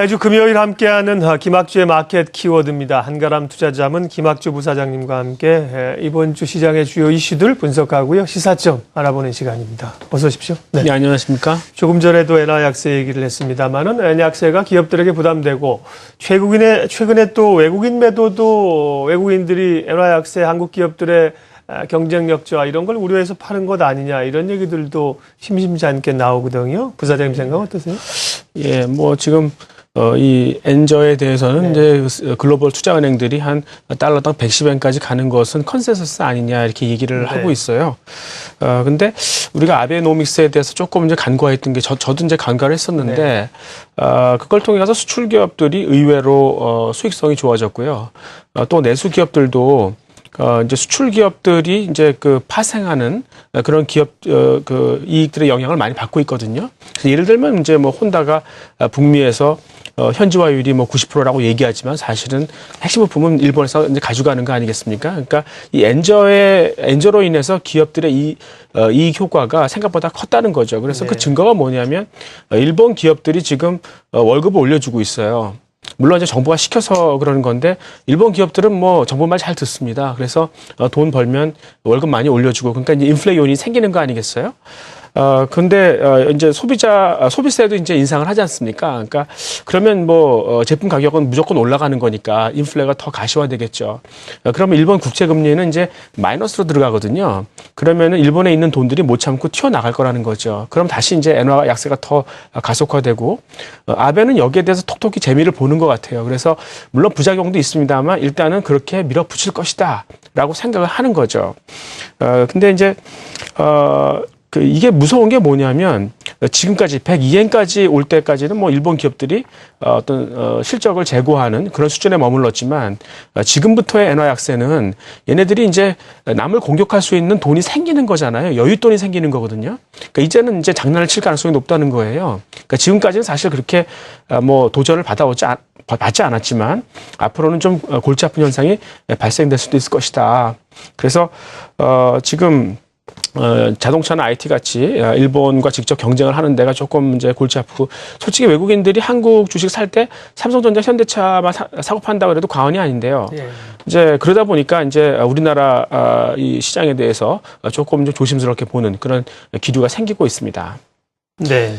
매주 금요일 함께하는 김학주의 마켓 키워드입니다. 한가람 투자자문 김학주 부사장님과 함께 이번 주 시장의 주요 이슈들 분석하고요. 시사점 알아보는 시간입니다. 어서 오십시오. 네, 안녕하십니까. 조금 전에도 엔화 약세 얘기를 했습니다만은 엔화 약세가 기업들에게 부담되고 최근에 또 외국인 매도도 외국인들이 엔화 약세 한국 기업들의 경쟁력 저하 이런 걸 우려해서 파는 것 아니냐 이런 얘기들도 심심치 않게 나오거든요. 부사장님 생각 어떠세요? 예, 뭐 지금 이 엔저에 대해서는 이제 글로벌 투자은행들이 한 달러당 110엔까지 가는 것은 컨센서스 아니냐 이렇게 얘기를 하고 있어요. 근데 우리가 아베노믹스에 대해서 조금 이제 간과했던 게 저도 이제 간과를 했었는데 그걸 통해 가서 수출 기업들이 의외로 수익성이 좋아졌고요. 또 내수 기업들도 이제 수출 기업들이 이제 파생하는 그런 기업, 이익들의 영향을 많이 받고 있거든요. 그래서 예를 들면 이제 뭐 혼다가 북미에서 현지화율이 뭐 90%라고 얘기하지만 사실은 핵심 부품은 일본에서 이제 가져가는 거 아니겠습니까? 그러니까 이 엔저로 인해서 기업들의 이익 효과가 생각보다 컸다는 거죠. 그래서 그 증거가 뭐냐면 일본 기업들이 지금 월급을 올려주고 있어요. 물론 이제 정부가 시켜서 그러는 건데 일본 기업들은 뭐 정부 말 잘 듣습니다. 그래서 돈 벌면 월급 많이 올려주고 그러니까 이제 인플레이온이 생기는 거 아니겠어요? 근데 이제 소비세도 이제 인상을 하지 않습니까? 그러니까 그러면 뭐 제품 가격은 무조건 올라가는 거니까 인플레가 더 가시화되겠죠. 그러면 일본 국채 금리는 이제 마이너스로 들어가거든요. 그러면은 일본에 있는 돈들이 못 참고 튀어나갈 거라는 거죠. 그럼 다시 이제 엔화 약세가 더 가속화되고 아베는 여기에 대해서 톡톡히 재미를 보는 것 같아요. 그래서 물론 부작용도 있습니다만 일단은 그렇게 밀어붙일 것이다라고 생각을 하는 거죠. 근데 이제 이게 무서운 게 뭐냐면 지금까지 102엔까지 올 때까지는 뭐 일본 기업들이 어떤 실적을 제고하는 그런 수준에 머물렀지만 지금부터의 엔화 약세는 얘네들이 이제 남을 공격할 수 있는 돈이 생기는 거잖아요. 여윳돈이 생기는 거거든요. 그러니까 이제는 이제 장난을 칠 가능성이 높다는 거예요. 그러니까 지금까지는 사실 그렇게 뭐 도전을 받지 않았지만 앞으로는 좀 골치 아픈 현상이 발생될 수도 있을 것이다. 그래서 지금 자동차나 IT 같이 일본과 직접 경쟁을 하는 데가 조금 이제 골치 아프고 솔직히 외국인들이 한국 주식 살 때 삼성전자, 현대차만 사고 판다고 해도 과언이 아닌데요. 이제 그러다 보니까 이제 우리나라 이 시장에 대해서 조금 좀 조심스럽게 보는 그런 기류가 생기고 있습니다. 네.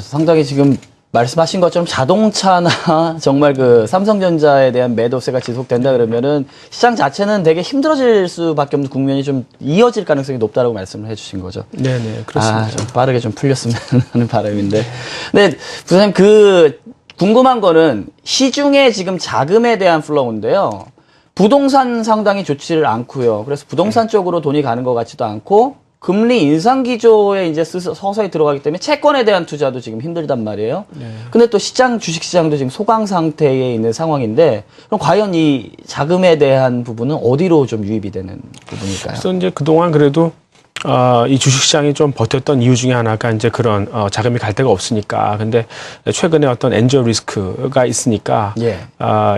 상당히 지금 말씀하신 것처럼 자동차나 정말 삼성전자에 대한 매도세가 지속된다 그러면은 시장 자체는 되게 힘들어질 수밖에 없는 국면이 좀 이어질 가능성이 높다라고 말씀을 해주신 거죠. 네네, 그렇습니다. 좀 빠르게 좀 풀렸으면 하는 바람인데. 근데 부장님 궁금한 거는 시중에 지금 자금에 대한 플로우인데요. 부동산 상당히 좋지를 않고요. 그래서 부동산 쪽으로 돈이 가는 것 같지도 않고 금리 인상 기조에 이제 서서히 들어가기 때문에 채권에 대한 투자도 지금 힘들단 말이에요. 근데 또 주식시장도 지금 소강 상태에 있는 상황인데, 그럼 과연 이 자금에 대한 부분은 어디로 좀 유입이 되는 부분일까요? 그래서 이제 그동안 그래도 이 주식시장이 좀 버텼던 이유 중에 하나가 이제 그런 자금이 갈 데가 없으니까. 근데 최근에 어떤 엔저 리스크가 있으니까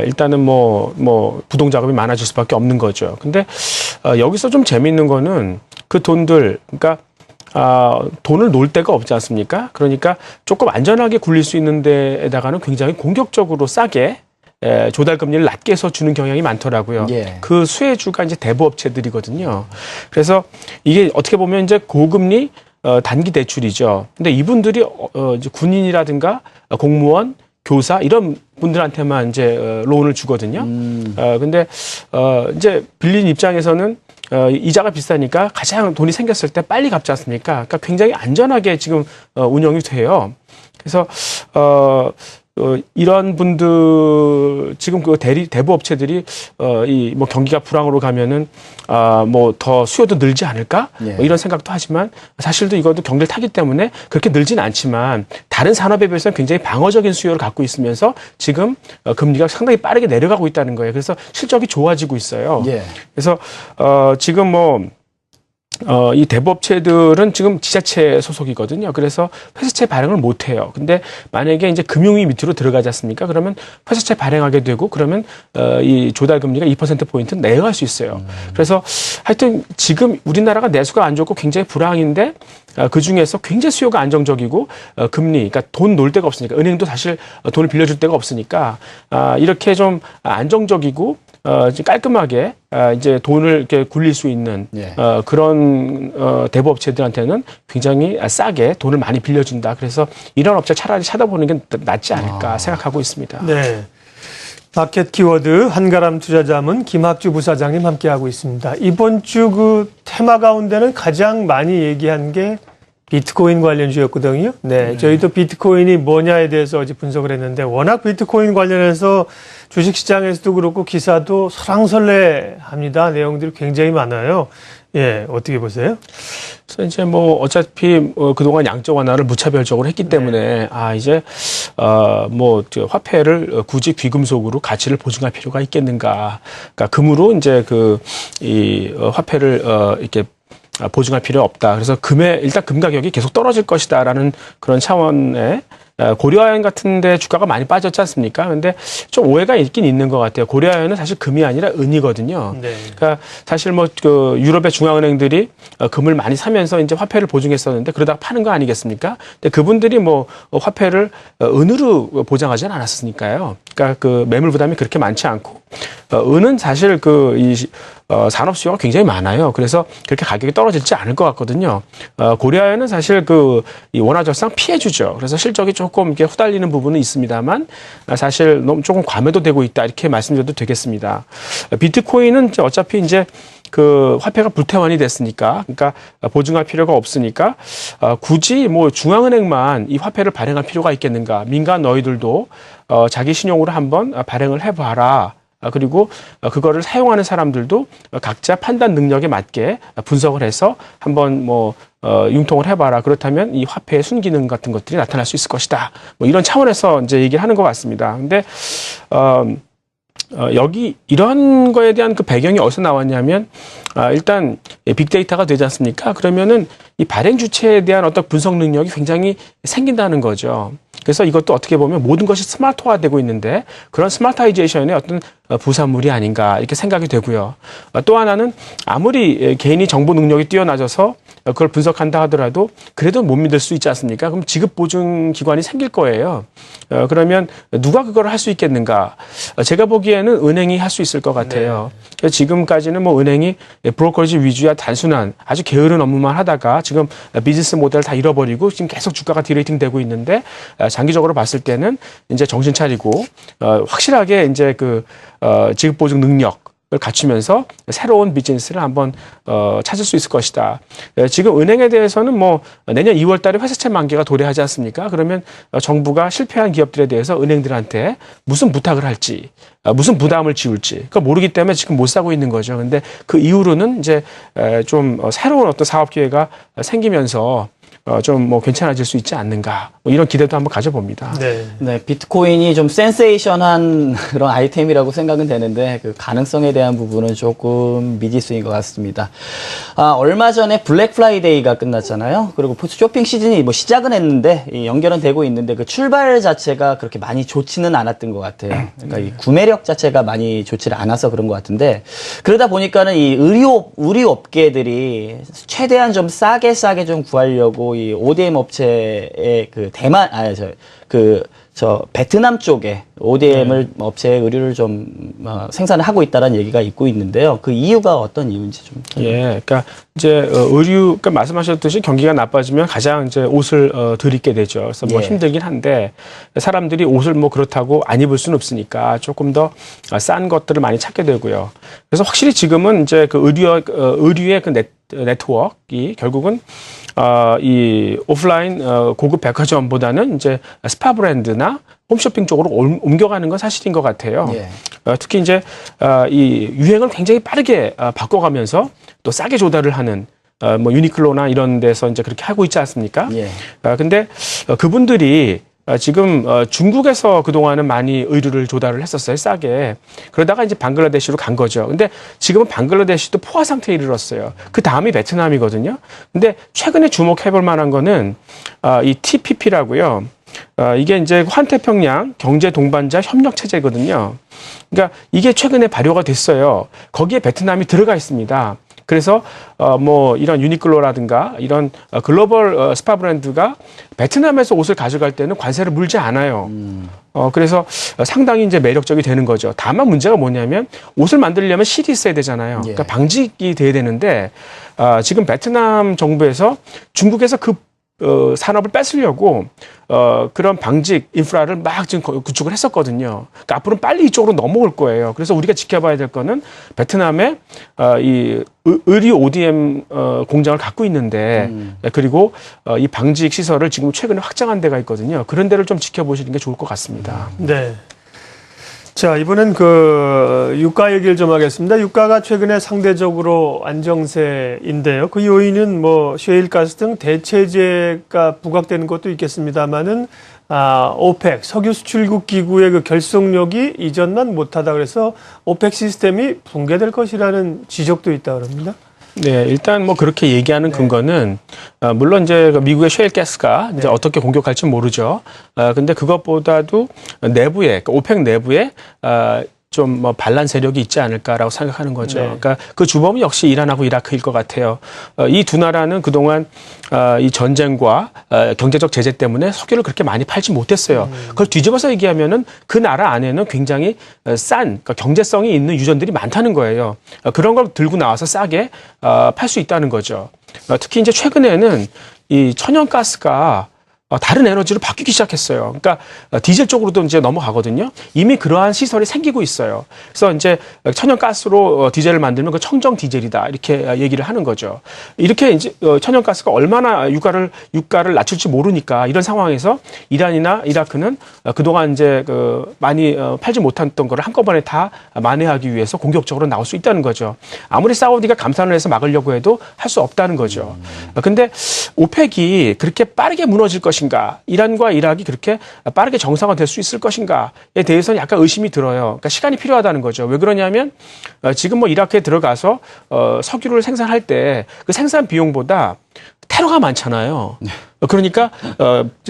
일단은 뭐 부동 자금이 많아질 수밖에 없는 거죠. 근데 여기서 좀 재미있는 거는 그 돈들, 그러니까 돈을 놓을 데가 없지 않습니까? 그러니까 조금 안전하게 굴릴 수 있는 데에다가는 굉장히 공격적으로 싸게 조달 금리를 낮게 해서 주는 경향이 많더라고요. 그 수혜주가 이제 대부업체들이거든요. 그래서 이게 어떻게 보면 이제 고금리 단기 대출이죠. 근데 이분들이 이제 군인이라든가 공무원, 교사 이런 분들한테만 이제 론을 주거든요. 근데 이제 빌린 입장에서는 이자가 비싸니까 가장 돈이 생겼을 때 빨리 갚지 않습니까? 그러니까 굉장히 안전하게 지금 운영이 돼요. 그래서 이런 분들 지금 대부업체들이 이 뭐 경기가 불황으로 가면은 뭐 더 수요도 늘지 않을까? 뭐 이런 생각도 하지만 사실도 이것도 경기를 타기 때문에 그렇게 늘지는 않지만 다른 산업에 비해서는 굉장히 방어적인 수요를 갖고 있으면서 지금 금리가 상당히 빠르게 내려가고 있다는 거예요. 그래서 실적이 좋아지고 있어요. 그래서 지금 뭐 이 대부업체들은 지금 지자체 소속이거든요. 그래서 회사채 발행을 못 해요. 근데 만약에 이제 금융위 밑으로 들어가지 않습니까? 그러면 회사채 발행하게 되고 그러면 이 조달 금리가 2%포인트 내려갈 수 있어요. 그래서 하여튼 지금 우리나라가 내수가 안 좋고 굉장히 불황인데 그 중에서 굉장히 수요가 안정적이고 금리, 그러니까 돈 놓을 데가 없으니까 은행도 사실 돈을 빌려줄 데가 없으니까 이렇게 좀 안정적이고 이제 깔끔하게 이제 돈을 이렇게 굴릴 수 있는 예. 그런 대부업체들한테는 굉장히 싸게 돈을 많이 빌려준다. 그래서 이런 업체 차라리 찾아보는 게 낫지 않을까 생각하고 있습니다. 네. 마켓 키워드 한가람 투자자문 김학주 부사장님 함께하고 있습니다. 이번 주 그 테마 가운데는 가장 많이 얘기한 게 비트코인 관련주였거든요. 네, 저희도 비트코인이 뭐냐에 대해서 어제 분석을 했는데 워낙 비트코인 관련해서 주식시장에서도 그렇고 기사도 설왕설래합니다. 내용들이 굉장히 많아요. 예, 어떻게 보세요? 그래서 이제 뭐 어차피 그동안 양적 완화를 무차별적으로 했기 때문에 이제 뭐 화폐를 굳이 귀금속으로 가치를 보증할 필요가 있겠는가? 그러니까 금으로 이제 이 화폐를 이렇게 보증할 필요 없다. 그래서 일단 금 가격이 계속 떨어질 것이다라는 그런 차원의 고려아연 같은데 주가가 많이 빠졌지 않습니까? 근데 좀 오해가 있긴 있는 것 같아요. 고려아연은 사실 금이 아니라 은이거든요. 네. 그러니까 사실 뭐 유럽의 중앙은행들이 금을 많이 사면서 이제 화폐를 보증했었는데 그러다가 파는 거 아니겠습니까? 근데 그분들이 뭐 화폐를 은으로 보장하지는 않았으니까요. 그러니까 그 매물 부담이 그렇게 많지 않고 은은 사실 산업 수요가 굉장히 많아요. 그래서 그렇게 가격이 떨어지지 않을 것 같거든요. 고려아연은 사실 이 원화절상 피해주죠. 그래서 실적이 조금 이렇게 후달리는 부분은 있습니다만 사실 너무 조금 과매도되고 있다 이렇게 말씀드려도 되겠습니다. 비트코인은 어차피 이제 그 화폐가 불태환이 됐으니까, 그러니까 보증할 필요가 없으니까 굳이 뭐 중앙은행만 이 화폐를 발행할 필요가 있겠는가? 민간 너희들도 자기 신용으로 한번 발행을 해봐라. 그리고 그거를 사용하는 사람들도 각자 판단 능력에 맞게 분석을 해서 한번 뭐 융통을 해봐라. 그렇다면 이 화폐의 순기능 같은 것들이 나타날 수 있을 것이다. 뭐 이런 차원에서 이제 얘기를 하는 것 같습니다. 근데 여기 이런 거에 대한 그 배경이 어디서 나왔냐면 일단 빅데이터가 되지 않습니까? 그러면은 이 발행 주체에 대한 어떤 분석 능력이 굉장히 생긴다는 거죠. 그래서 이것도 어떻게 보면 모든 것이 스마트화되고 있는데 그런 스마트하이제이션의 어떤 부산물이 아닌가 이렇게 생각이 되고요. 또 하나는 아무리 개인이 정보 능력이 뛰어나져서 그걸 분석한다 하더라도 그래도 못 믿을 수 있지 않습니까? 그럼 지급 보증 기관이 생길 거예요. 그러면 누가 그걸 할 수 있겠는가? 제가 보기에는 은행이 할 수 있을 것 같아요. 네. 지금까지는 뭐 은행이 브로커리지 위주야 단순한 아주 게으른 업무만 하다가 지금 비즈니스 모델을 다 잃어버리고 지금 계속 주가가 디레이팅 되고 있는데 장기적으로 봤을 때는 이제 정신 차리고 확실하게 이제 지급 보증 능력을 갖추면서 새로운 비즈니스를 한번 찾을 수 있을 것이다. 지금 은행에 대해서는 뭐 내년 2월 달에 회사채 만기가 도래하지 않습니까? 그러면 정부가 실패한 기업들에 대해서 은행들한테 무슨 부탁을 할지, 무슨 부담을 지울지 그거 모르기 때문에 지금 못 사고 있는 거죠. 근데 그 이후로는 이제 좀 새로운 어떤 사업 기회가 생기면서 좀 뭐 괜찮아질 수 있지 않는가 뭐 이런 기대도 한번 가져봅니다. 네. 네, 비트코인이 좀 센세이션한 그런 아이템이라고 생각은 되는데 그 가능성에 대한 부분은 조금 미지수인 것 같습니다. 얼마 전에 블랙 프라이데이가 끝났잖아요. 그리고 쇼핑 시즌이 뭐 시작은 했는데 연결은 되고 있는데 그 출발 자체가 그렇게 많이 좋지는 않았던 것 같아요. 그러니까 이 구매력 자체가 많이 좋지를 않아서 그런 것 같은데 그러다 보니까는 이 의류 업계들이 최대한 좀 싸게 좀 구하려고 이 ODM 업체의 베트남 쪽에 ODM을 업체의 의류를 좀 생산을 하고 있다는 얘기가 있고 있는데요. 그 이유가 어떤 이유인지 좀. 예, 그러니까 이제 그러니까 말씀하셨듯이 경기가 나빠지면 가장 이제 옷을 덜 입게 되죠. 그래서 뭐 힘들긴 한데 사람들이 옷을 뭐 그렇다고 안 입을 수는 없으니까 조금 더 싼 것들을 많이 찾게 되고요. 그래서 확실히 지금은 이제 의류의 네트워크가 결국은 이 오프라인 고급 백화점보다는 이제 스파 브랜드나 홈쇼핑 쪽으로 옮겨가는 건 사실인 것 같아요. 예. 특히 이제 이 유행을 굉장히 빠르게 바꿔가면서 또 싸게 조달을 하는 뭐 유니클로나 이런 데서 이제 그렇게 하고 있지 않습니까? 예. 근데 그분들이 지금 중국에서 그동안은 많이 의류를 조달을 했었어요. 싸게. 그러다가 이제 방글라데시로 간 거죠. 근데 지금은 방글라데시도 포화 상태에 이르렀어요. 그 다음이 베트남이거든요. 근데 최근에 주목해 볼 만한 거는 이 TPP라고요. 이게 이제 환태평양 경제 동반자 협력 체제거든요. 그러니까 이게 최근에 발효가 됐어요. 거기에 베트남이 들어가 있습니다. 그래서 뭐 이런 유니클로라든가 이런 글로벌 스파 브랜드가 베트남에서 옷을 가져갈 때는 관세를 물지 않아요. 그래서 상당히 이제 매력적이 되는 거죠. 다만 문제가 뭐냐면 옷을 만들려면 실이 있어야 되잖아요. 그러니까 방직이 돼야 되는데 지금 베트남 정부에서 중국에서 그 산업을 뺏으려고 그런 방직 인프라를 막 지금 구축을 했었거든요. 그러니까 앞으로는 빨리 이쪽으로 넘어올 거예요. 그래서 우리가 지켜봐야 될 거는 베트남의 이 의류 ODM 공장을 갖고 있는데 그리고 이 방직 시설을 지금 최근에 확장한 데가 있거든요. 그런 데를 좀 지켜보시는 게 좋을 것 같습니다. 네. 자, 이번엔 그 유가 얘기를 좀 하겠습니다. 유가가 최근에 상대적으로 안정세인데요. 그 요인은 뭐 셰일가스 등 대체재가 부각되는 것도 있겠습니다만은 오펙 석유 수출국 기구의 그 결속력이 이전만 못하다 그래서 오펙 시스템이 붕괴될 것이라는 지적도 있다 그럽니다. 네, 일단 뭐 그렇게 얘기하는 근거는 물론 이제 미국의 셰일 가스가 이제 어떻게 공격할지 모르죠. 근데 그것보다도 내부에 오펙 내부에 좀 뭐 반란 세력이 있지 않을까라고 생각하는 거죠. 네. 그러니까 그 주범이 역시 이란하고 이라크일 것 같아요. 이 두 나라는 그동안 이 전쟁과 경제적 제재 때문에 석유를 그렇게 많이 팔지 못했어요. 그걸 뒤집어서 얘기하면은 그 나라 안에는 굉장히 싼 그러니까 경제성이 있는 유전들이 많다는 거예요. 그런 걸 들고 나와서 싸게 팔 수 있다는 거죠. 특히 이제 최근에는 이 천연가스가 다른 에너지로 바뀌기 시작했어요. 그러니까 디젤 쪽으로도 이제 넘어가거든요. 이미 그러한 시설이 생기고 있어요. 그래서 이제 천연가스로 디젤을 만들면 그 청정 디젤이다 이렇게 얘기를 하는 거죠. 이렇게 이제 천연가스가 얼마나 유가를 낮출지 모르니까 이런 상황에서 이란이나 이라크는 그동안 이제 많이 팔지 못했던 거를 한꺼번에 다 만회하기 위해서 공격적으로 나올 수 있다는 거죠. 아무리 사우디가 감산을 해서 막으려고 해도 할 수 없다는 거죠. 근데 오펙이 그렇게 빠르게 무너질 것인가? 이란과 이락이 그렇게 빠르게 정상화될 수 있을 것인가에 대해서는 약간 의심이 들어요. 그러니까 시간이 필요하다는 거죠. 왜 그러냐면 지금 뭐 이라크에 들어가서 석유를 생산할 때 그 생산 비용보다 테러가 많잖아요. 그러니까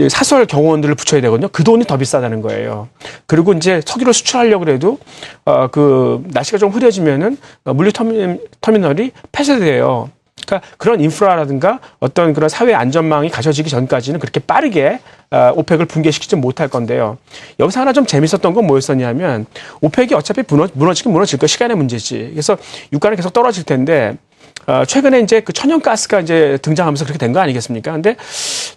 사설 경호원들을 붙여야 되거든요. 그 돈이 더 비싸다는 거예요. 그리고 이제 석유를 수출하려고 해도 그 날씨가 좀 흐려지면은 물류 터미널이 폐쇄돼요. 그러니까 그런 인프라라든가 어떤 그런 사회 안전망이 갖춰지기 전까지는 그렇게 빠르게 오펙을 붕괴시키지 못할 건데요. 여기서 하나 좀 재밌었던 건 뭐였었냐면 오펙이 어차피 무너지긴 무너질 거 시간의 문제지. 그래서 유가는 계속 떨어질 텐데 최근에 이제 그 천연가스가 이제 등장하면서 그렇게 된 거 아니겠습니까? 근데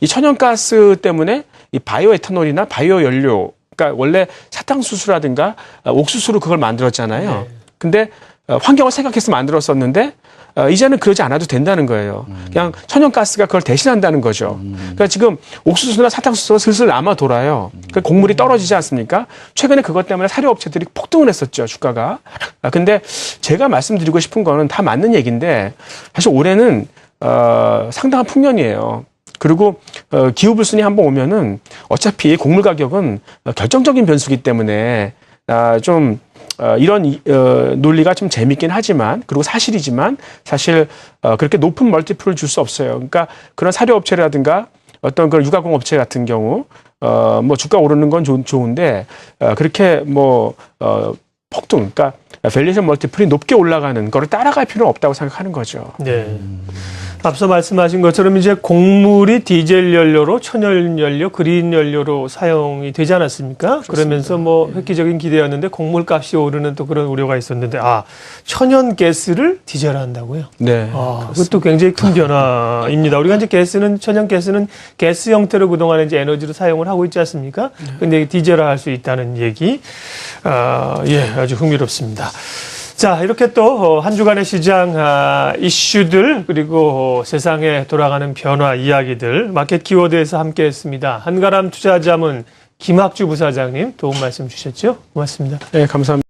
이 천연가스 때문에 이 바이오 에탄올이나 바이오 연료, 그러니까 원래 사탕수수라든가 옥수수로 그걸 만들었잖아요. 네. 근데 환경을 생각해서 만들었었는데 이제는 그러지 않아도 된다는 거예요. 그냥 천연가스가 그걸 대신한다는 거죠. 그러니까 지금 옥수수나 사탕수수가 슬슬 남아 돌아요. 그러니까 곡물이 떨어지지 않습니까? 최근에 그것 때문에 사료업체들이 폭등을 했었죠, 주가가. 근데 제가 말씀드리고 싶은 거는 다 맞는 얘기인데 사실 올해는 상당한 풍년이에요. 그리고 기후불순이 한번 오면은 어차피 곡물 가격은 결정적인 변수기 때문에 좀 이런 논리가 좀 재밌긴 하지만 그리고 사실이지만 사실 그렇게 높은 멀티플을 줄 수 없어요. 그러니까 그런 사료업체라든가 어떤 그런 유가공업체 같은 경우 뭐 주가 오르는 건 좋은데 그렇게 뭐 폭등, 그러니까 밸류에이션 멀티플이 높게 올라가는 거를 따라갈 필요는 없다고 생각하는 거죠. 네. 앞서 말씀하신 것처럼 이제 곡물이 디젤 연료로 천연 연료, 그린 연료로 사용이 되지 않았습니까? 그렇습니다. 그러면서 뭐 획기적인 기대였는데 곡물 값이 오르는 또 그런 우려가 있었는데 천연 가스를 디젤화한다고요? 네. 그것도 굉장히 큰 변화입니다. 우리가 이제 천연 가스는 가스 형태로 그동안 이제 에너지로 사용을 하고 있지 않습니까? 근데 디젤화할 수 있다는 얘기, 아주 흥미롭습니다. 자, 이렇게 또 한 주간의 시장 이슈들 그리고 세상에 돌아가는 변화 이야기들 마켓 키워드에서 함께했습니다. 한가람 투자자문 김학주 부사장님 도움 말씀 주셨죠? 고맙습니다. 네, 감사합니다.